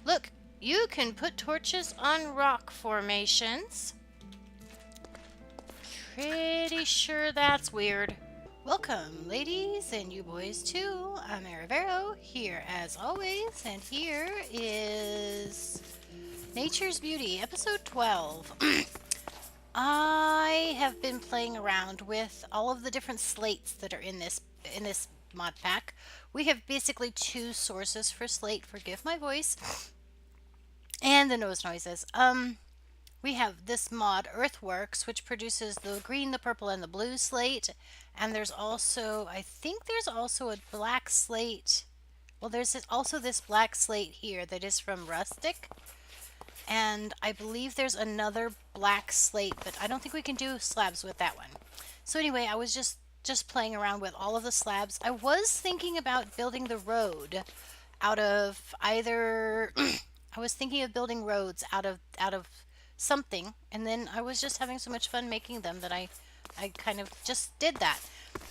Look, you can put torches on rock formations. Pretty sure that's weird. Welcome, ladies and you boys too. I'm Arivero, here as always, and here is Nature's Beauty, episode 12. I have been playing around with all of the different slates that are in this mod pack. We have basically two sources for slate. Forgive my voice and the nose noises. We have this mod Earthworks, which produces the green, the purple, and the blue slate. And there's also, I think there's also a black slate. Well, also this black slate here that is from Rustic. And I believe there's another black slate, but I don't think we can do slabs with that one. So anyway, I was just playing around with all of the slabs. I was thinking about building the road out of either I was thinking of building roads out of something, and then I was just having so much fun making them that I kind of just did that.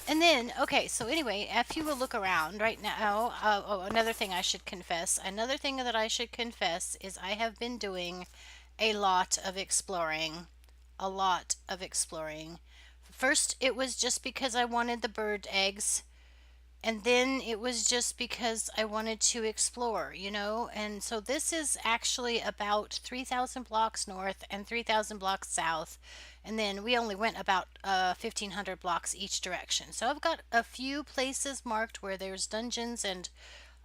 And then, okay, so anyway, if you will look around right now, another thing I should confess, another thing that I should confess is I have been doing a lot of exploring, a lot of exploring. First, it was just because I wanted the bird eggs, and then it was just because I wanted to explore, and so this is actually about 3,000 blocks north and 3,000 blocks south, and then we only went about 1,500 blocks each direction. So I've got a few places marked where there's dungeons and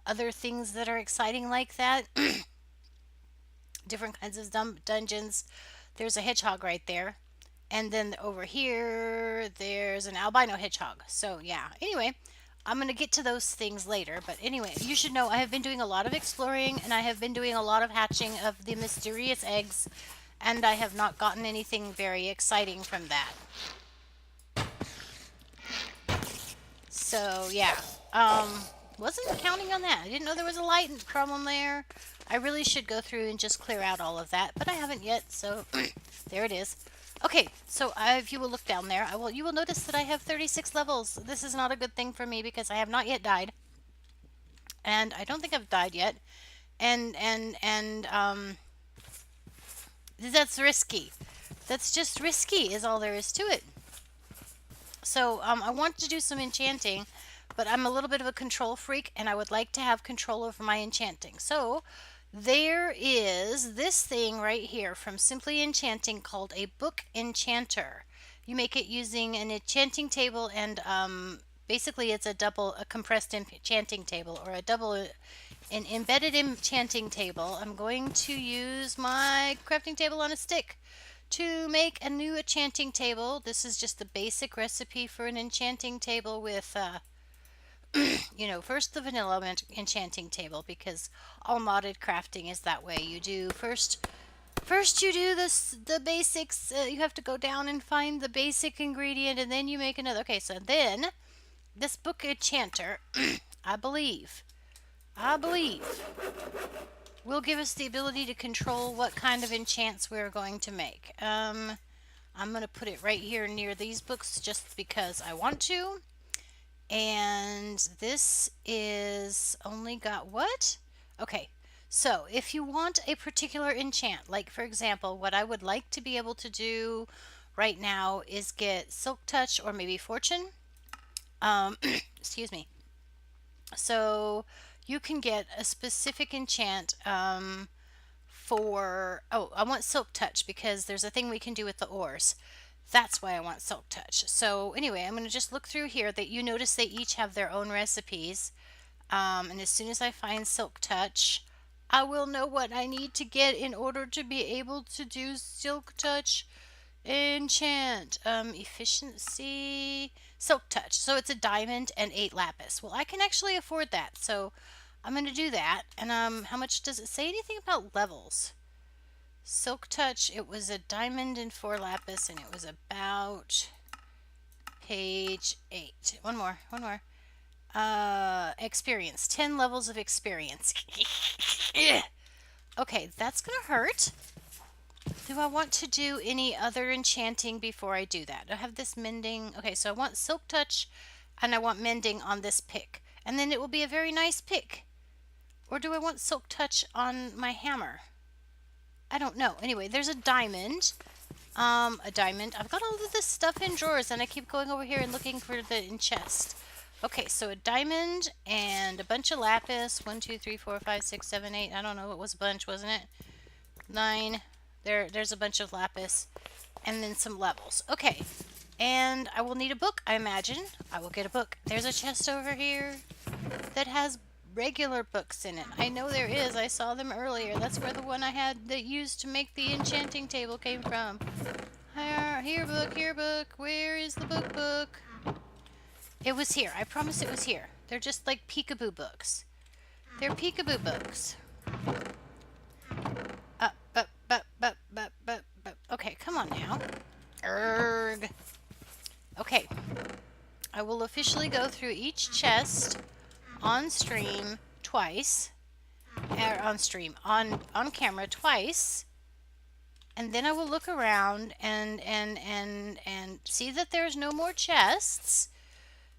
other things that are exciting like that. Different kinds of dungeons. There's a hedgehog right there, and then over here there's an albino hedgehog. So yeah, anyway, I'm going to get to those things later, but anyway, you should know I have been doing a lot of exploring, and I have been doing a lot of hatching of the mysterious eggs, and I have not gotten anything very exciting from that. So yeah, wasn't counting on that. I didn't know there was a light problem there. I really should go through and just clear out all of that, but I haven't yet, so there it is. Okay, so if you will look down there, you will notice that I have 36 levels. This is not a good thing for me because I have not yet died, and I don't think I've died yet, and that's risky. That's just risky is all there is to it. So I want to do some enchanting, but I'm a little bit of a control freak, and I would like to have control over my enchanting. So there is this thing right here from Simply Enchanting called a book enchanter. You make it using an enchanting table, and basically it's a compressed enchanting table, or an embedded enchanting table. I'm going to use my crafting table on a stick to make a new enchanting table. This is just the basic recipe for an enchanting table with first the vanilla enchanting table, because all modded crafting is that way. You do first you do the basics. You have to go down and find the basic ingredient, and then you make another. Okay, so then this book enchanter, I believe will give us the ability to control what kind of enchants we're going to make. I'm going to put it right here near these books just because I want to. And this is only got what? Okay, so if you want a particular enchant, like for example, what I would like to be able to do right now is get Silk Touch or maybe Fortune. Excuse me. So you can get a specific enchant I want Silk Touch because there's a thing we can do with the ores. That's why I want Silk Touch. So anyway, I'm going to just look through here that you notice they each have their own recipes. And as soon as I find Silk Touch, I will know what I need to get in order to be able to do Silk Touch enchant. Efficiency, Silk Touch. So it's a diamond and 8 lapis. Well, I can actually afford that. So I'm going to do that. And how much does it say anything about levels? Silk Touch, it was a diamond and 4 lapis, and it was about page 8. One more. Experience. 10 levels of experience. Okay, that's gonna hurt. Do I want to do any other enchanting before I do that? I have this mending. Okay, so I want Silk Touch, and I want mending on this pick. And then it will be a very nice pick. Or do I want silk touch on my hammer? I don't know. Anyway, there's a diamond. A diamond. I've got all of this stuff in drawers, and I keep going over here and looking for the in chest. Okay, so a diamond and a bunch of lapis. 1, 2, 3, 4, 5, 6, 7, 8. I don't know. It was a bunch, wasn't it? 9. There's a bunch of lapis. And then some levels. Okay. And I will need a book, I imagine. I will get a book. There's a chest over here that has regular books in it. I know there is. I saw them earlier. That's where the one I had that used to make the enchanting table came from. Here book. Where is the book? It was here. I promise it was here. They're just like peekaboo books. They're peekaboo books. Okay, come on now. Erg. Okay. I will officially go through each chest on stream twice. On camera twice. And then I will look around and see that there's no more chests.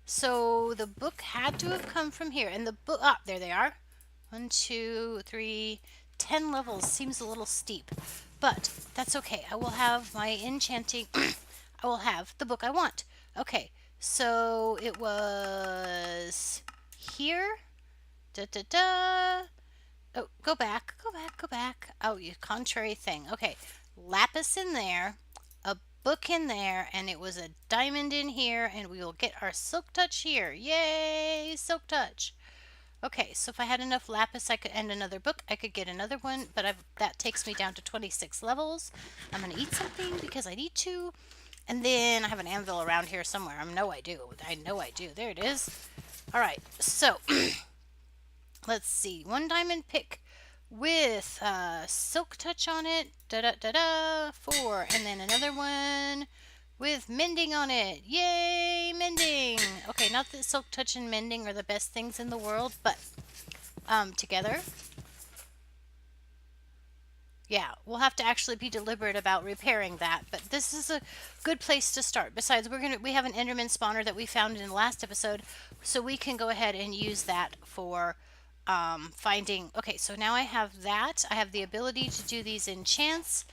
So the book had to have come from here. And the book, there they are. 1, 2, 3, 10 levels. Seems a little steep. But that's okay. I will have my enchanting. I will have the book I want. Okay. So it was here. Oh, go back. Oh, you contrary thing. Okay. Lapis in there, a book in there, and it was a diamond in here, and we will get our silk touch here. Yay, silk touch. Okay, so if I had enough lapis and another book, I could get another one, but that takes me down to 26 levels. I'm going to eat something because I need to. And then I have an anvil around here somewhere. I know I do. There it is. All right, so let's see. 1 diamond pick with silk touch on it. 4. And then another one with mending on it. Yay, mending. Okay, not that silk touch and mending are the best things in the world, but together. Yeah, we'll have to actually be deliberate about repairing that, but this is a good place to start. Besides, we have an Enderman spawner that we found in the last episode, so we can go ahead and use that for finding. Okay, so now I have that. I have the ability to do these enchants.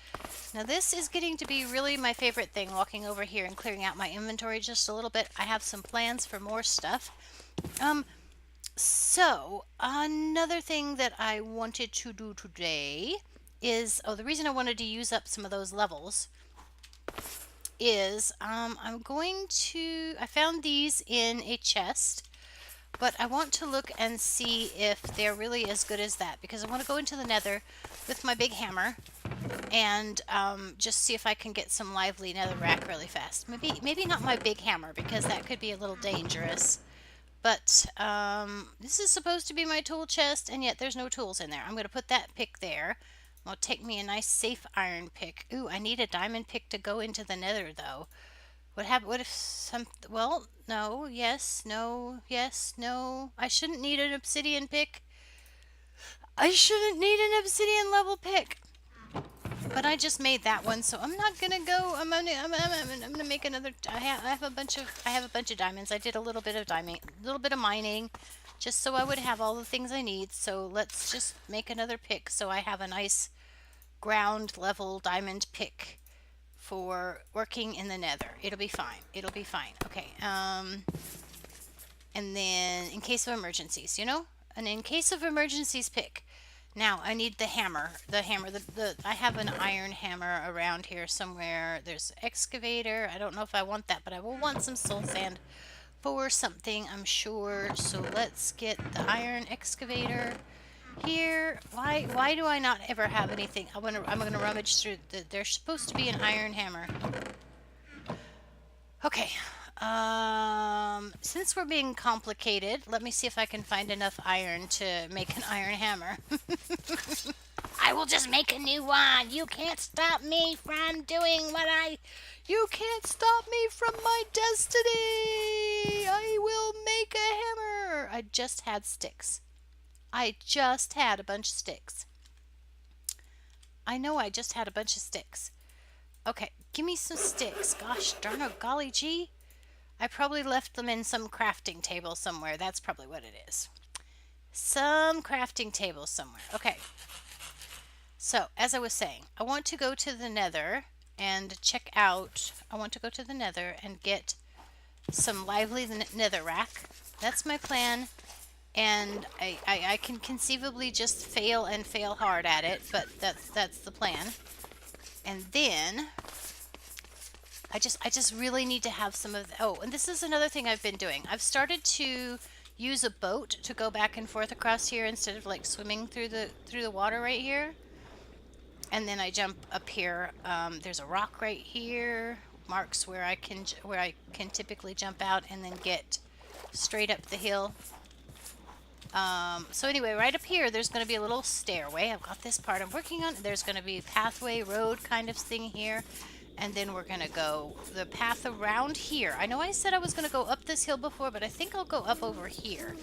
Now this is getting to be really my favorite thing, walking over here and clearing out my inventory just a little bit. I have some plans for more stuff. So another thing that I wanted to do today is, the reason I wanted to use up some of those levels is I found these in a chest, but I want to look and see if they're really as good as that, because I want to go into the nether with my big hammer and just see if I can get some lively netherrack really fast. Maybe not my big hammer, because that could be a little dangerous. But this is supposed to be my tool chest, and yet there's no tools in there. I'm going to put that pick there. It'll take me a nice safe iron pick. Ooh, I need a diamond pick to go into the nether, though. What if well, no, yes, no, yes, no. I shouldn't need an obsidian pick. I shouldn't need an obsidian level pick. But I just made that one, so I'm not gonna go. I'm gonna make another. I have a bunch of diamonds. I did a little bit of mining, just so I would have all the things I need. So let's just make another pick, so I have a nice ground level diamond pick for working in the nether. It'll be fine. Okay. And then in case of emergencies, an in case of emergencies pick. Now, I need the hammer. I have an iron hammer around here somewhere. There's excavator. I don't know if I want that, but I will want some soul sand for something, I'm sure. So let's get the iron excavator here. Why do I not ever have anything? I'm gonna rummage through. There's supposed to be an iron hammer. Okay. Since we're being complicated, let me see if I can find enough iron to make an iron hammer. I will just make a new one. You can't stop me from doing You can't stop me from my destiny. I will make a hammer. I just had sticks. I just had a bunch of sticks. I know I just had a bunch of sticks. Okay, give me some sticks. Gosh darn it, golly gee. I probably left them in some crafting table somewhere. That's probably what it is. some crafting table somewhere. Okay. So, as I was saying, I want to go to the nether and check out. I want to go to the nether and get some lively nether rack. That's my plan. And I can conceivably just fail and fail hard at it, but that's the plan. And then I just really need to have some of oh, and this is another thing I've been doing. I've started to use a boat to go back and forth across here instead of like swimming through the water right here. And then I jump up here. There's a rock right here, marks where I can typically jump out and then get straight up the hill. So anyway, right up here, there's going to be a little stairway. I've got this part I'm working on. There's going to be a pathway, road kind of thing here. And then we're going to go the path around here. I know I said I was going to go up this hill before, but I think I'll go up over here.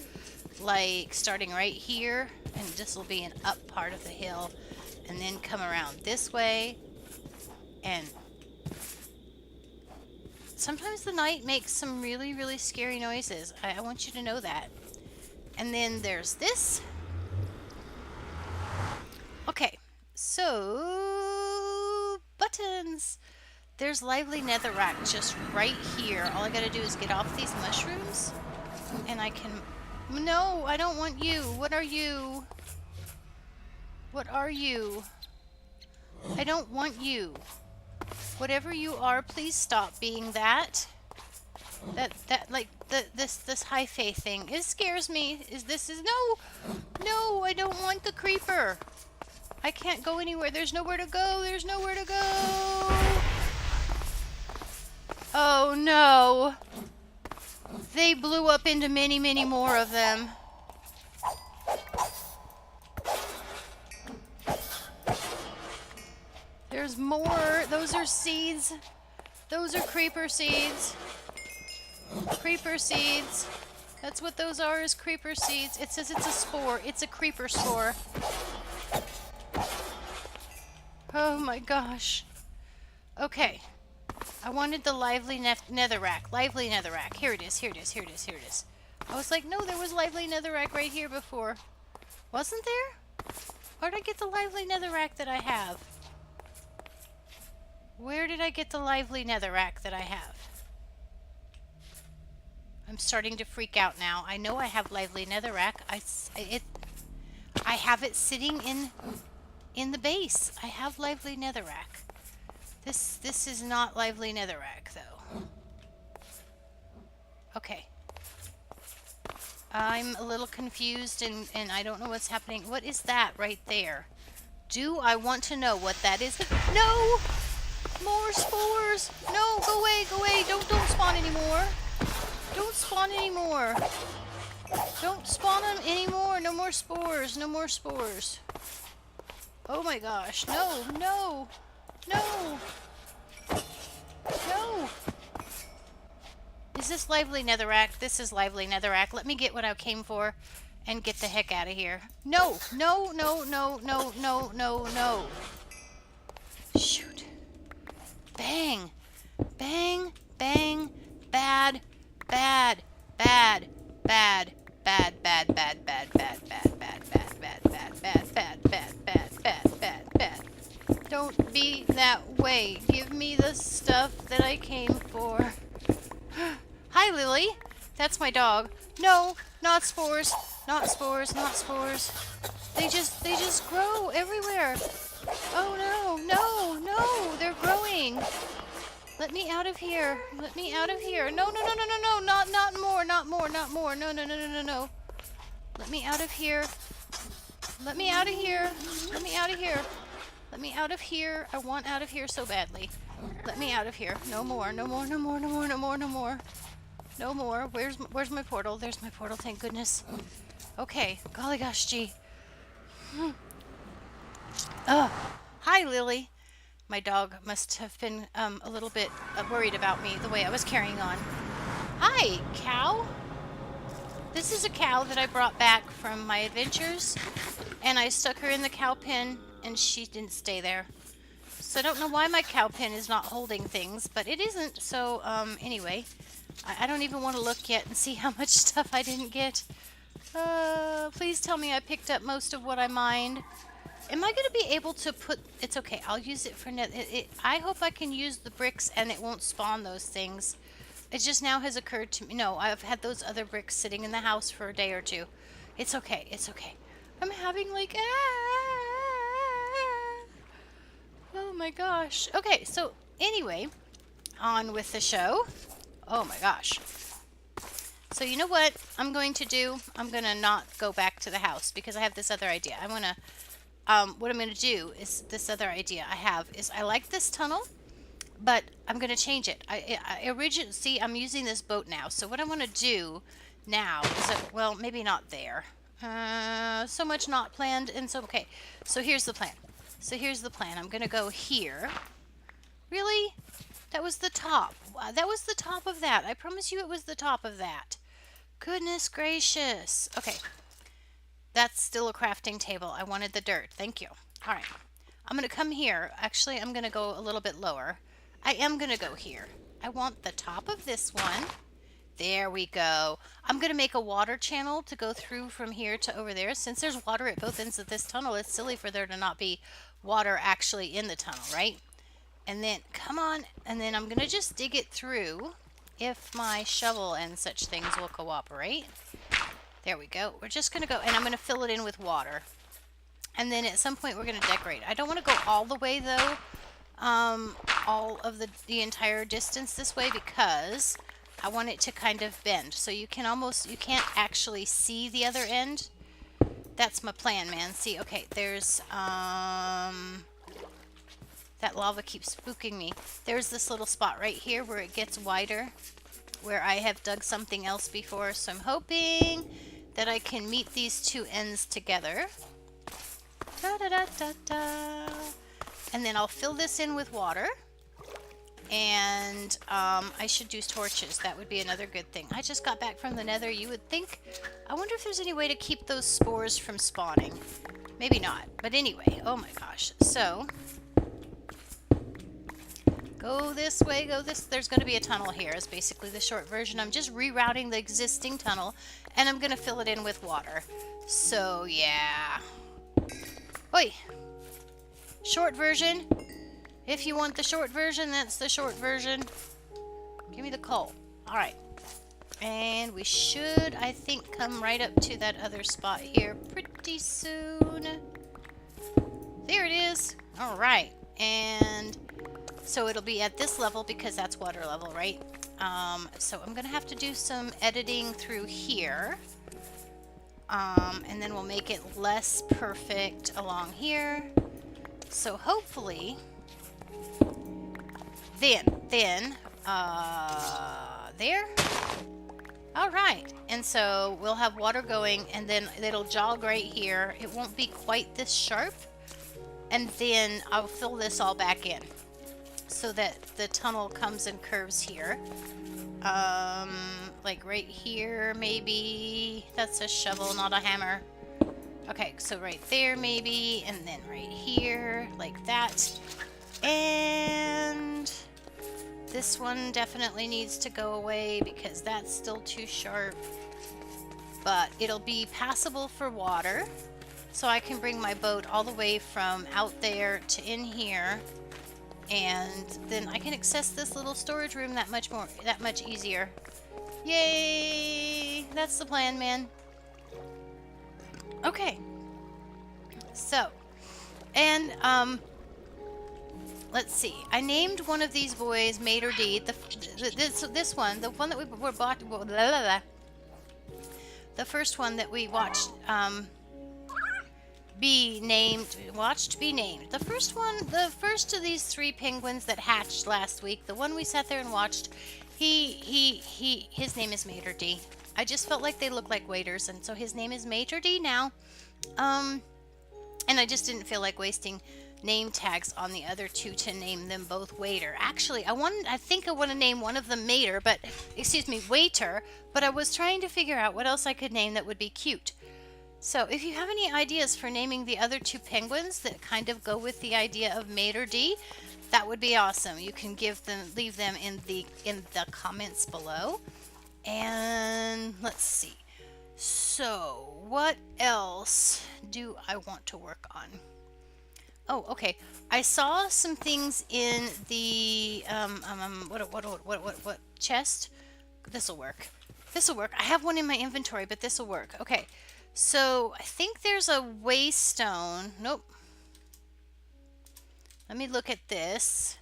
Like starting right here, and this will be an up part of the hill. And then come around this way. And sometimes the night makes some really, really scary noises. I want you to know that. And then there's this. Okay, so buttons. There's lively netherrack just right here. All I gotta do is get off these mushrooms, and I can. No, I don't want you. What are you? What are you? I don't want you. Whatever you are, please stop being that. This high faith thing. It scares me. No, I don't want the creeper. I can't go anywhere. There's nowhere to go. There's nowhere to go. Oh no. They blew up into many, many more of them. There's more. Those are seeds. Those are creeper seeds. Creeper seeds. That's what those are, is creeper seeds. It says it's a spore. It's a creeper spore. Oh my gosh. Okay. I wanted the lively netherrack. Lively netherrack. Here it is. Here it is. Here it is. Here it is. I was like, no, there was lively netherrack right here before. Wasn't there? Where did I get the lively netherrack that I have? Where did I get the lively netherrack that I have? I'm starting to freak out now. I know I have lively netherrack. I have it sitting in the base. I have lively netherrack. This is not lively netherrack though. Okay. I'm a little confused and I don't know what's happening. What is that right there? Do I want to know what that is? No! More spores! No, go away, go away. Don't spawn anymore. Don't spawn anymore. Don't spawn them anymore. No more spores. No more spores. Oh my gosh. No, no, no, no. Is this lively netherrack? This is lively netherrack. Let me get what I came for and get the heck out of here. No, no, no, no, no, no, no, no. Shoot. Bang. Bang, bang, bad. Bad, bad, bad, bad, bad, bad, bad, bad, bad, bad, bad, bad, bad, bad, bad, bad, bad, bad, bad, bad. Don't be that way. Give me the stuff that I came for. Hi, Lily. That's my dog. No, not spores. Not spores, not spores. They just grow everywhere. Oh no, no, no, they're growing. Let me out of here. Let me out of here. No, no, no, no, no, no. Not more. Not more. Not more. No, no, no, no, no, no. Let me out of here. Let me out of here. Let me out of here. Let me out of here. I want out of here so badly. Let me out of here. No more. No more. No more. No more. No more. No more. No more. Where's my portal? There's my portal. Thank goodness. Okay. Golly gosh, gee. Hi, Lily. My dog must have been a little bit worried about me, the way I was carrying on. Hi, cow. This is a cow that I brought back from my adventures, and I stuck her in the cow pen, and she didn't stay there. So I don't know why my cow pen is not holding things, but it isn't. So anyway, I don't even want to look yet and see how much stuff I didn't get. Please tell me I picked up most of what I mined. Am I going to be able to put... It's okay. I'll use it for... I hope I can use the bricks and it won't spawn those things. It just now has occurred to me. No, I've had those other bricks sitting in the house for a day or two. It's okay. It's okay. I'm having like... Oh my gosh. Okay, so anyway, on with the show. Oh my gosh. So you know what I'm going to do? I'm going to not go back to the house because I have this other idea. I want to... what I'm going to do is this other idea I have is I like this tunnel, but I'm going to change it. See, I'm using this boat now. So what I want to do now is that, well, maybe not there. So much not planned. And so, okay. So here's the plan. I'm going to go here. Really? That was the top. That was the top of that. I promise you it was the top of that. Goodness gracious. Okay. That's still a crafting table. I wanted the dirt. Thank you. All right. I'm going to come here. Actually, I'm going to go a little bit lower. I am going to go here. I want the top of this one. There we go. I'm going to make a water channel to go through from here to over there. Since there's water at both ends of this tunnel, it's silly for there to not be water actually in the tunnel, right? And then, come on. And then I'm going to just dig it through if my shovel and such things will cooperate. There we go. We're just going to go, and I'm going to fill it in with water. And then at some point we're going to decorate. I don't want to go all the way though, all of the entire distance this way because I want it to kind of bend. So you can't actually see the other end. That's my plan, man. See, okay, there's, that lava keeps spooking me. There's this little spot right here where it gets wider, where I have dug something else before. So I'm hoping that I can meet these two ends together. Da, da, da, da, da. And then I'll fill this in with water. And I should do torches. That would be another good thing. I just got back from the nether. You would think... I wonder if there's any way to keep those spores from spawning. Maybe not. But anyway, oh my gosh. So... go this way, go this... There's going to be a tunnel here is basically the short version. I'm just rerouting the existing tunnel. And I'm going to fill it in with water. So, yeah... Oi! Short version. If you want the short version, that's the short version. Give me the coal. Alright. And we should, I think, come right up to that other spot here pretty soon. There it is. Alright. And so it'll be at this level because that's water level, right? So I'm going to have to do some editing through here. And then we'll make it less perfect along here. So hopefully, there. All right. And so we'll have water going and then it'll jog right here. It won't be quite this sharp. And then I'll fill this all back in so that the tunnel comes and curves here. Like right here, maybe. That's a shovel, not a hammer. Okay, so right there, maybe, and then right here, like that. And this one definitely needs to go away because that's still too sharp. But it'll be passable for water, so I can bring my boat all the way from out there to in here. And then I can access this little storage room that much easier. Yay! That's the plan, man. Okay. So, and let's see. I named one of these boys Mater D. This one, the one that we were bought. Blah, blah, blah. The first one that we watched. Be named. The first one, the first of these 3 penguins that hatched last week, the one we sat there and watched, his name is Mater D. I just felt like they looked like waiters, and so his name is Mater D now. And I just didn't feel like wasting name tags on the other 2 to name them both waiter. Actually, I think I want to name one of them waiter, but I was trying to figure out what else I could name that would be cute. So if you have any ideas for naming the other 2 penguins that kind of go with the idea of Mater D, that would be awesome. You can leave them in the comments below. And let's see. So, what else do I want to work on? Oh, okay. I saw some things in the what chest? This'll work. This'll work. I have one in my inventory, but this'll work. Okay. So, I think there's a waystone. Nope. Let me look at this.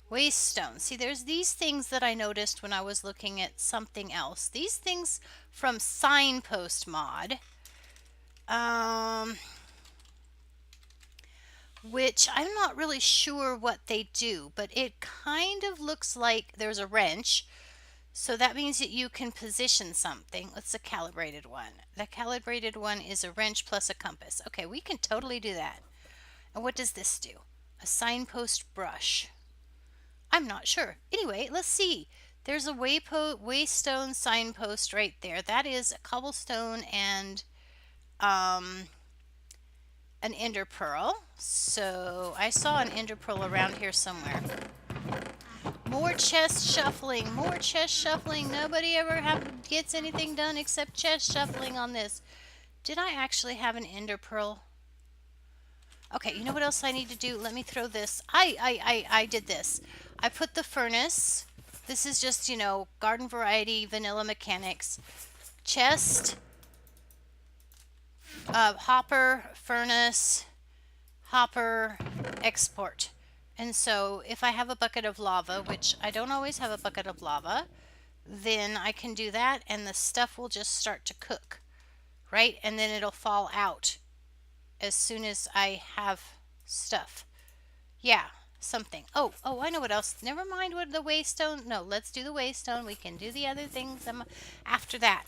Waystone. See, there's these things that I noticed when I was looking at something else. These things from Signpost mod. Um, which I'm not really sure what they do, but it kind of looks like there's a wrench. So that means that you can position something. What's the calibrated one? The calibrated one is a wrench plus a compass. Okay, we can totally do that. And what does this do? A signpost brush. I'm not sure. Anyway, let's see. There's a waystone signpost right there. That is a cobblestone and um, an ender pearl. So I saw an ender pearl around here somewhere. More chest shuffling. More chest shuffling. Nobody ever gets anything done except chest shuffling on this. Did I actually have an ender pearl? Okay, you know what else I need to do? Let me throw this. I did this. I put the furnace. This is just, you know, garden variety, vanilla mechanics. Chest, hopper, furnace, hopper, export. And so if I have a bucket of lava, which I don't always have a bucket of lava, then I can do that and the stuff will just start to cook, right? And then it'll fall out as soon as I have stuff. Yeah, something. Oh, I know what else. Never mind what the waystone. No, let's do the waystone. We can do the other things after that.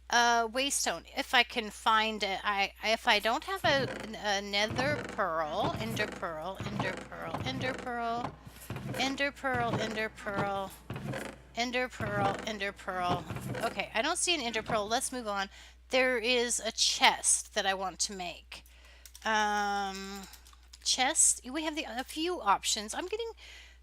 Waystone. If I can find it, if I don't have a nether pearl, ender pearl, ender pearl, ender pearl, ender pearl, ender pearl, ender pearl, ender pearl. Okay, I don't see an ender pearl. Let's move on. There is a chest that I want to make. Chest. We have a few options. I'm getting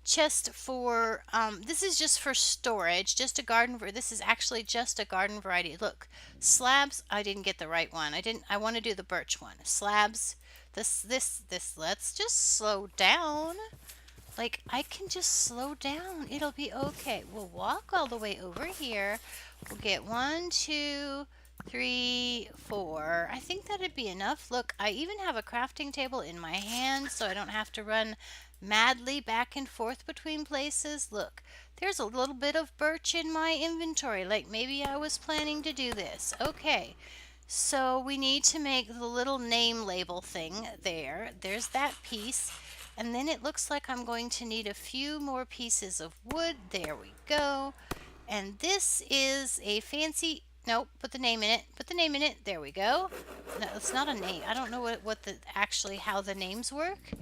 chest for this is just for storage, just a garden. This is actually just a garden variety. Look, slabs. I didn't get the right one. I want to do the birch one. Slabs. This. Let's just slow down. Like, I can just slow down. It'll be okay. We'll walk all the way over here. We'll get 1, 2, 3, 4. I think that'd be enough. Look, I even have a crafting table in my hand so I don't have to run madly back and forth between places. Look, there's a little bit of birch in my inventory. Like, maybe I was planning to do this. Okay. So we need to make the little name label thing there. There's that piece. And then it looks like I'm going to need a few more pieces of wood. There we go. And this is a fancy, nope, put the name in it. Put the name in it. There we go. No, it's not a name. I don't know how the names work.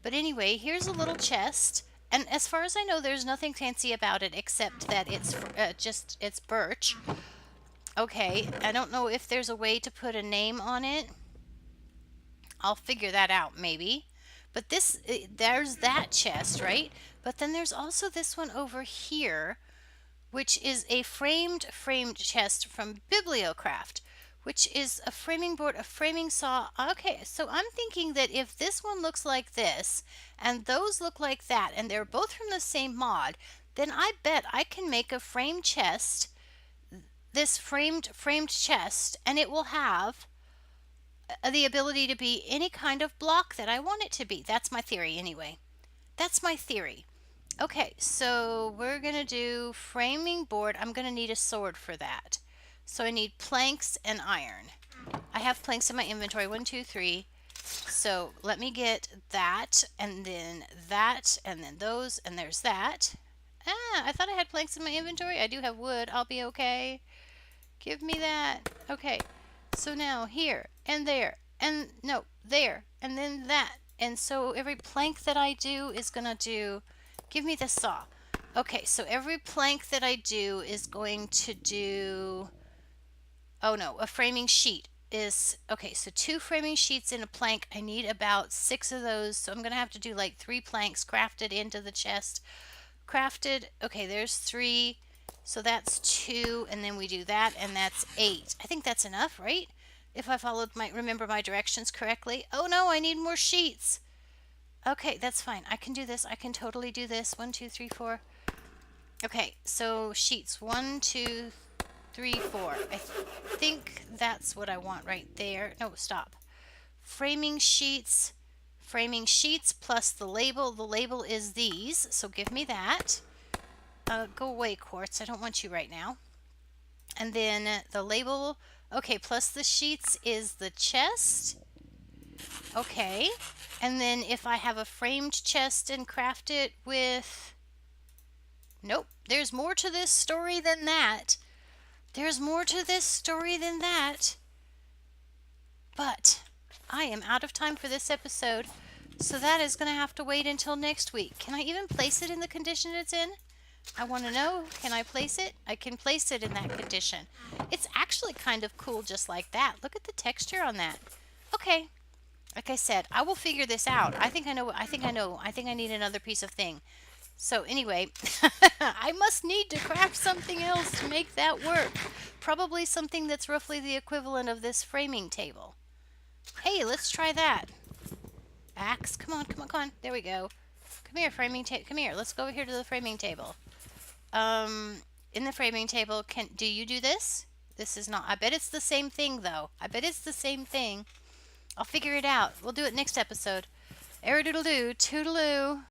But anyway, here's a little chest. And as far as I know, there's nothing fancy about it except that it's birch. Okay, I don't know if there's a way to put a name on it. I'll figure that out maybe. But there's that chest, right? But then there's also this one over here, which is a framed chest from Bibliocraft, which is a framing board, a framing saw. Okay, so I'm thinking that if this one looks like this, and those look like that, and they're both from the same mod, then I bet I can make a framed chest, this framed chest, and it will have the ability to be any kind of block that I want it to be. That's my theory anyway. That's my theory. Okay, so we're going to do framing board. I'm going to need a sword for that. So I need planks and iron. I have planks in my inventory. 1, 2, 3. So let me get that, and then those, and there's that. I thought I had planks in my inventory. I do have wood. I'll be okay. Give me that. Okay. So now here and there and no, there and then that. And so every plank that I do is going to do, give me the saw. Okay, so every plank that I do is going to do, oh no, a framing sheet is, okay, so 2 framing sheets in a plank. I need about 6 of those. So I'm going to have to do like 3 planks crafted into the chest. Crafted, okay, there's 3. So that's 2, and then we do that, and that's 8. I think that's enough, right? If I remember my directions correctly. Oh no, I need more sheets. Okay, that's fine. I can do this. I can totally do this. 1, 2, 3, 4. Okay, so sheets 1, 2, 3, 4. I think that's what I want right there. No, stop. Framing sheets. Framing sheets plus the label. The label is these, so give me that. Go away, quartz. I don't want you right now. And then the label, okay, plus the sheets is the chest. Okay. And then if I have a framed chest and craft it with... Nope. There's more to this story than that. There's more to this story than that. But I am out of time for this episode, so that is going to have to wait until next week. Can I even place it in the condition it's in? I want to know, can I place it? I can place it in that condition. It's actually kind of cool just like that. Look at the texture on that. Okay. Like I said, I will figure this out. I think I know. I think I need another piece of thing. So anyway, I must need to craft something else to make that work. Probably something that's roughly the equivalent of this framing table. Hey, let's try that. Axe, come on, come on, come on. There we go. Come here, framing table. Come here. Let's go over here to the framing table. In the framing table, do you do this? This is not. I bet it's the same thing, though. I bet it's the same thing. I'll figure it out. We'll do it next episode. Eridoodle-doo, toodaloo.